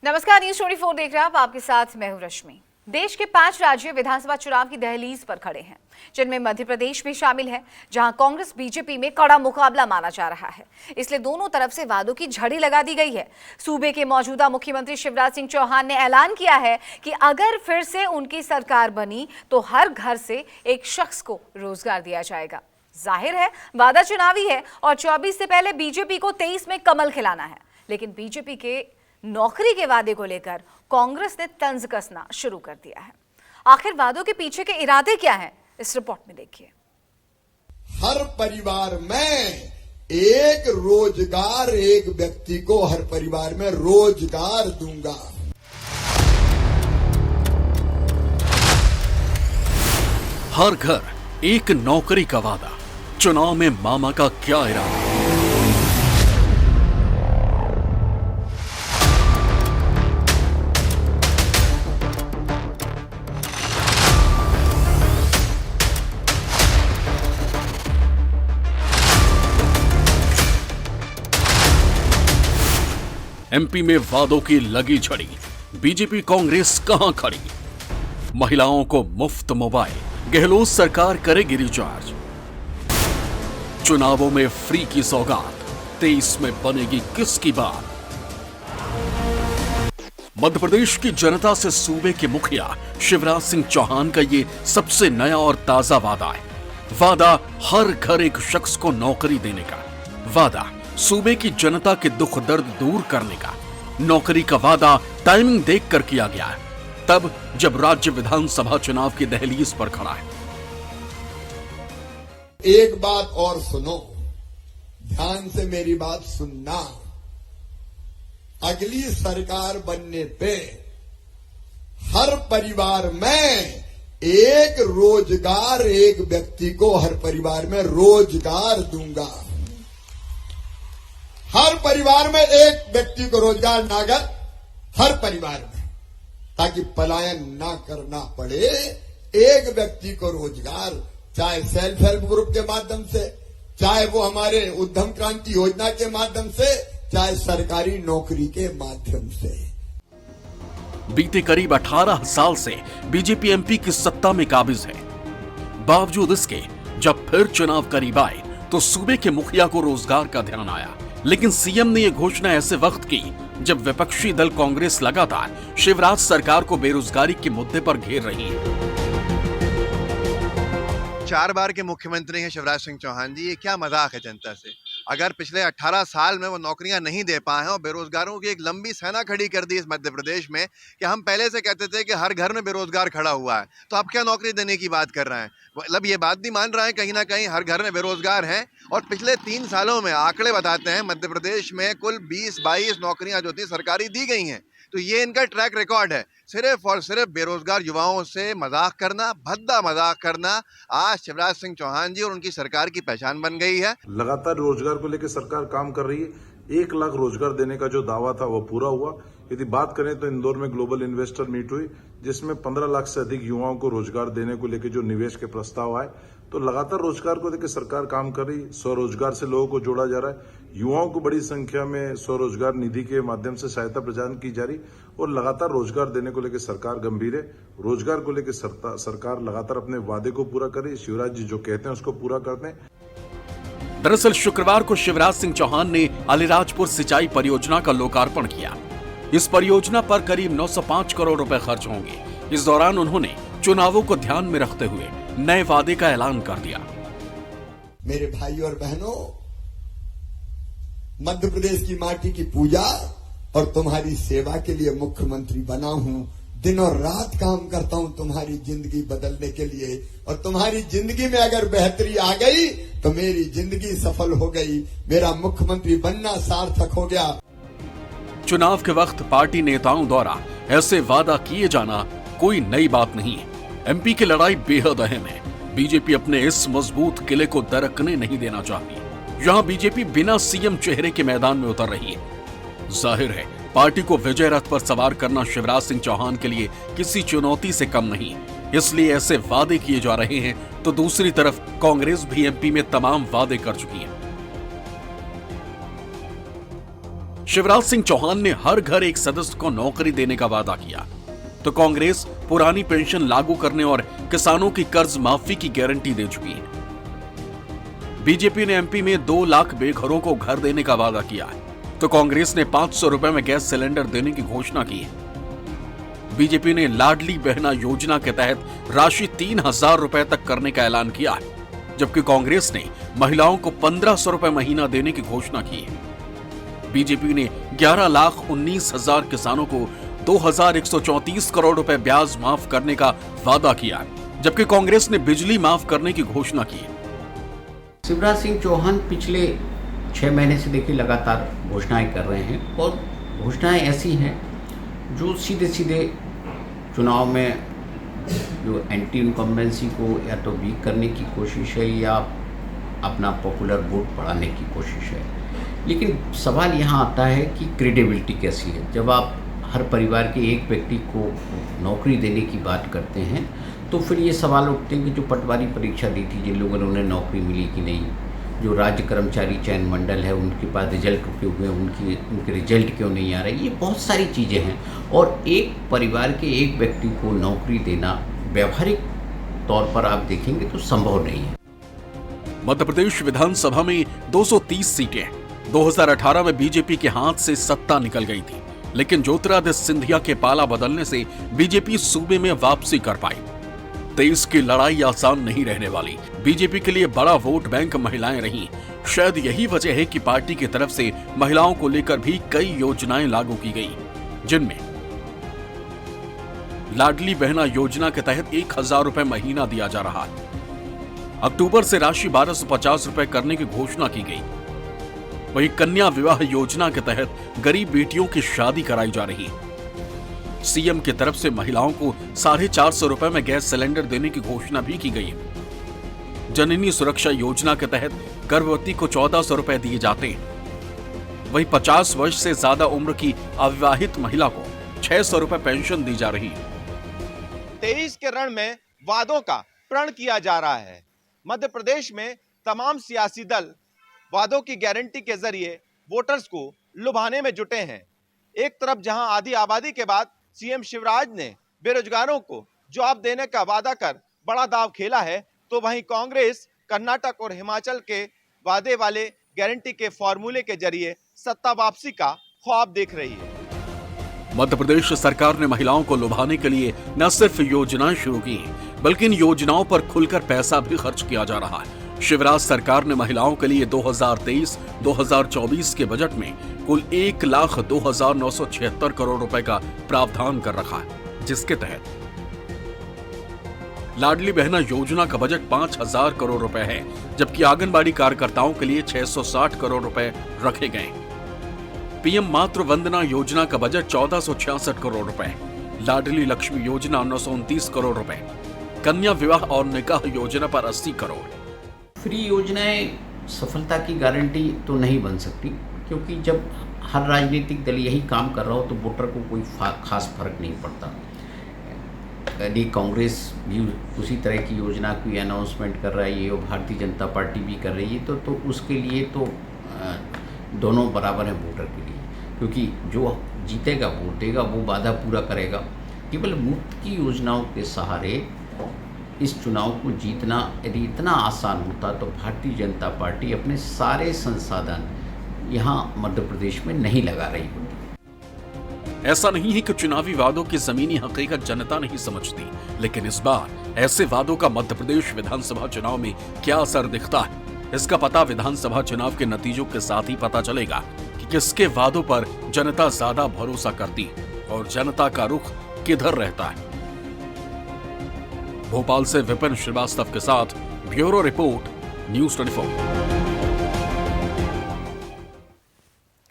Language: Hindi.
नमस्कार, न्यूज 24 देख रहे हैं आप। आपके साथ मैं हूं रश्मि। देश के 5 राज्य विधानसभा चुनाव की दहलीज पर खड़े हैं, जिनमें मध्य प्रदेश भी शामिल है, जहां कांग्रेस बीजेपी में कड़ा मुकाबला माना जा रहा है। इसलिए दोनों तरफ से वादों की झड़ी लगा दी गई है। सूबे के मौजूदा मुख्यमंत्री शिवराज सिंह चौहान ने ऐलान किया है कि अगर फिर से उनकी सरकार बनी तो हर घर से एक शख्स को रोजगार दिया जाएगा। जाहिर है वादा चुनावी है और 24 से पहले बीजेपी को 23 में कमल खिलाना है। लेकिन बीजेपी के नौकरी के वादे को लेकर कांग्रेस ने तंज कसना शुरू कर दिया है। आखिर वादों के पीछे के इरादे क्या हैं, इस रिपोर्ट में देखिए। हर परिवार में एक रोजगार, एक व्यक्ति को हर परिवार में रोजगार दूंगा। हर घर एक नौकरी का वादा। चुनाव में मामा का क्या इरादा? एमपी में वादों की लगी झड़ी। बीजेपी कांग्रेस कहां खड़ी? महिलाओं को मुफ्त मोबाइल, गहलोत सरकार करेगी रिचार्ज। चुनावों में फ्री की सौगात, 23 में बनेगी किसकी बात? मध्य प्रदेश की जनता से सूबे के मुखिया शिवराज सिंह चौहान का ये सबसे नया और ताजा वादा है। वादा हर घर एक शख्स को नौकरी देने का। वादा सूबे की जनता के दुख दर्द दूर करने का। नौकरी का वादा टाइमिंग देखकर किया गया है, तब जब राज्य विधानसभा चुनाव की दहलीज पर खड़ा है। एक बात और सुनो, ध्यान से मेरी बात सुनना। अगली सरकार बनने पे हर परिवार में एक रोजगार, एक व्यक्ति को हर परिवार में रोजगार दूंगा। हर परिवार में एक व्यक्ति को रोजगार, नागर हर परिवार में, ताकि पलायन ना करना पड़े। एक व्यक्ति को रोजगार, चाहे सेल्फ हेल्प ग्रुप के माध्यम से, चाहे वो हमारे उद्यम क्रांति योजना के माध्यम से, चाहे सरकारी नौकरी के माध्यम से। बीते करीब 18 साल से बीजेपी एमपी की सत्ता में काबिज है। बावजूद इसके जब फिर चुनाव करीब आए तो सूबे के मुखिया को रोजगार का ध्यान आया। लेकिन सीएम ने यह घोषणा ऐसे वक्त की जब विपक्षी दल कांग्रेस लगातार शिवराज सरकार को बेरोजगारी के मुद्दे पर घेर रही है। 4 बार के मुख्यमंत्री हैं शिवराज सिंह चौहान जी। ये क्या मजाक है जनता से? अगर पिछले 18 साल में वो नौकरियां नहीं दे पाए हैं और बेरोजगारों की एक लंबी सेना खड़ी कर दी इस मध्य प्रदेश में कि हम पहले से कहते थे कि हर घर में बेरोजगार खड़ा हुआ है, तो अब क्या नौकरी देने की बात कर रहे हैं? मतलब ये बात भी मान रहे हैं कहीं ना कहीं हर घर में बेरोजगार हैं। और पिछले 3 सालों में आंकड़े बताते हैं मध्य प्रदेश में कुल 20-22 नौकरियां जो थी सरकारी दी गई हैं। तो ये इनका ट्रैक रिकॉर्ड है, सिर्फ और सिर्फ बेरोजगार युवाओं से मजाक करना, भद्दा मजाक करना। आज शिवराज सिंह चौहान जी और उनकी सरकार की पहचान बन गई है। लगातार रोजगार को लेकर सरकार काम कर रही है। 1 लाख रोजगार देने का जो दावा था वो पूरा हुआ। यदि बात करें तो इंदौर में ग्लोबल इन्वेस्टर मीट हुई, जिसमें 15 लाख से अधिक युवाओं को रोजगार देने को लेकर जो निवेश के प्रस्ताव आए। तो लगातार रोजगार को लेकर सरकार काम कर रही। स्वरोजगार से लोगों को जोड़ा जा रहा है। युवाओं को बड़ी संख्या में स्वरोजगार निधि के माध्यम से सहायता प्रदान की जा रही और लगातार रोजगार देने को लेकर सरकार गंभीर है। रोजगार को लेकर सरकार लगातार अपने वादे को पूरा कर रही। शिवराज जी जो कहते हैं उसको पूरा करते हैं। दरअसल शुक्रवार को शिवराज सिंह चौहान ने अलीराजपुर सिंचाई परियोजना का लोकार्पण किया। इस परियोजना पर करीब 905 करोड़ रुपए खर्च होंगे। इस दौरान उन्होंने चुनावों को ध्यान में रखते हुए नए वादे का ऐलान कर दिया। मेरे भाई और बहनों, मध्य प्रदेश की माटी की पूजा और तुम्हारी सेवा के लिए मुख्यमंत्री बना हूं। दिन और रात काम करता हूं तुम्हारी जिंदगी बदलने के लिए। और तुम्हारी जिंदगी में अगर बेहतरी आ गई तो मेरी जिंदगी सफल हो गई, मेरा मुख्यमंत्री बनना सार्थक हो गया। चुनाव के वक्त पार्टी नेताओं द्वारा ऐसे वादा किए जाना कोई नई बात नहीं है। एमपी की लड़ाई बेहद अहम है। बीजेपी अपने इस मजबूत किले को दरकने नहीं देना चाहती। यहाँ बीजेपी बिना सीएम चेहरे के मैदान में उतर रही है। जाहिर है पार्टी को विजय रथ पर सवार करना शिवराज सिंह चौहान के लिए किसी चुनौती से कम नहीं, इसलिए ऐसे वादे किए जा रहे हैं। तो दूसरी तरफ कांग्रेस भी एमपी में तमाम वादे कर चुकी है। शिवराज सिंह चौहान ने हर घर एक सदस्य को नौकरी देने का वादा किया, तो कांग्रेस पुरानी पेंशन लागू करने और किसानों की कर्ज माफी की गारंटी दे चुकी है। बीजेपी ने एमपी में 2 लाख बेघरों को घर देने का वादा किया है, तो कांग्रेस ने 500 रुपए में गैस सिलेंडर देने की घोषणा की है। बीजेपी ने लाडली बहना योजना के तहत राशि 3000 रुपए तक करने का ऐलान किया है, जबकि कांग्रेस ने महिलाओं को 1500 रुपए महीना देने की घोषणा की है। बीजेपी ने 11,19,000 किसानों को 2,134 करोड़ रुपए ब्याज माफ करने का वादा किया है, जबकि कांग्रेस ने बिजली माफ करने की घोषणा की है। शिवराज सिंह चौहान पिछले 6 महीने से देखिए लगातार घोषणाएं कर रहे हैं, और घोषणाएं ऐसी हैं जो सीधे सीधे चुनाव में जो एंटी इनकम्बेंसी को या तो वीक करने की कोशिश है या अपना पॉपुलर वोट बढ़ाने की कोशिश है। लेकिन सवाल यहाँ आता है कि क्रेडिबिलिटी कैसी है। जब आप हर परिवार के एक व्यक्ति को नौकरी देने की बात करते हैं तो फिर ये सवाल उठते हैं कि जो पटवारी परीक्षा दी थी, जिन लोगों ने उन्हें नौकरी मिली कि नहीं, जो राज्य कर्मचारी चयन मंडल है उनके पास रिजल्ट रुके हुए हैं, उनके रिजल्ट क्यों नहीं आ रहे, ये बहुत सारी चीज़ें हैं। और एक परिवार के एक व्यक्ति को नौकरी देना व्यावहारिक तौर पर आप देखेंगे तो संभव नहीं है। मध्य प्रदेश विधानसभा में 230 सीटें 2018 में बीजेपी के हाथ से सत्ता निकल गई थी, लेकिन ज्योतिरादित्य सिंधिया के पाला बदलने से बीजेपी सूबे में वापसी कर पाई। 23 की लड़ाई आसान नहीं रहने वाली। बीजेपी के लिए बड़ा वोट बैंक महिलाएं रहीं। शायद यही वजह है कि पार्टी की तरफ से महिलाओं को लेकर भी कई योजनाएं लागू की गई, जिनमें लाडली बहना योजना के तहत 1000 रुपए महीना दिया जा रहा है। अक्टूबर से राशि 1250 रुपए करने की घोषणा की गई। वहीं कन्या विवाह योजना के तहत गरीब बेटियों की शादी कराई जा रही है। सीएम की तरफ से महिलाओं को 450 रुपए में गैस सिलेंडर देने की घोषणा भी की गई है। जननी सुरक्षा योजना के तहत गर्भवती को 1400 रुपए दिए जाते हैं। वहीं 50 वर्ष से ज्यादा उम्र की अविवाहित महिला को 600 रुपए पेंशन दी जा रही है। 23 के रण में वादों का प्रण किया जा रहा है। मध्य प्रदेश में तमाम सियासी दल वादों की गारंटी के जरिए वोटर्स को लुभाने में जुटे हैं। एक तरफ जहां आधी आबादी के बाद सीएम शिवराज ने बेरोजगारों को जॉब देने का वादा कर बड़ा दांव खेला है, तो वहीं कांग्रेस कर्नाटक और हिमाचल के वादे वाले गारंटी के फॉर्मूले के जरिए सत्ता वापसी का ख्वाब देख रही है। मध्य प्रदेश सरकार ने महिलाओं को लुभाने के लिए न सिर्फ योजनाएं शुरू की, बल्कि इन योजनाओं पर खुलकर पैसा भी खर्च किया जा रहा है। शिवराज सरकार ने महिलाओं के लिए 2023-2024 के बजट में कुल 1,02,976 करोड़ रुपए का प्रावधान कर रखा है, जिसके तहत लाडली बहना योजना का बजट 5,000 करोड़ रुपए है, जबकि आंगनबाड़ी कार्यकर्ताओं के लिए 660 करोड़ रुपए रखे गए। पीएम मातृ वंदना योजना का बजट 1466 करोड़ रुपए, लाडली लक्ष्मी योजना 929 करोड़ रुपए, कन्या विवाह और निकाह योजना पर 80 करोड़। फ्री योजनाएं सफलता की गारंटी तो नहीं बन सकती, क्योंकि जब हर राजनीतिक दल यही काम कर रहा हो तो वोटर को कोई खास फर्क नहीं पड़ता। यदि कांग्रेस भी उसी तरह की योजना की अनाउंसमेंट कर रही है और भारतीय जनता पार्टी भी कर रही है तो उसके लिए तो दोनों बराबर हैं वोटर के लिए, क्योंकि जो जीतेगा वोट देगा वो वादा पूरा करेगा। केवल मुफ्त की योजनाओं के सहारे इस चुनाव को जीतना यदि इतना आसान होता तो भारतीय जनता पार्टी अपने सारे संसाधन यहाँ मध्य प्रदेश में नहीं लगा रही होती। ऐसा नहीं है कि चुनावी वादों की जमीनी हकीकत जनता नहीं समझती, लेकिन इस बार ऐसे वादों का मध्य प्रदेश विधानसभा चुनाव में क्या असर दिखता है, इसका पता विधानसभा चुनाव के नतीजों के साथ ही पता चलेगा कि किसके वादों पर जनता ज्यादा भरोसा करती और जनता का रुख किधर रहता है। भोपाल से विपिन श्रीवास्तव के साथ ब्यूरो रिपोर्ट, न्यूज़ 24।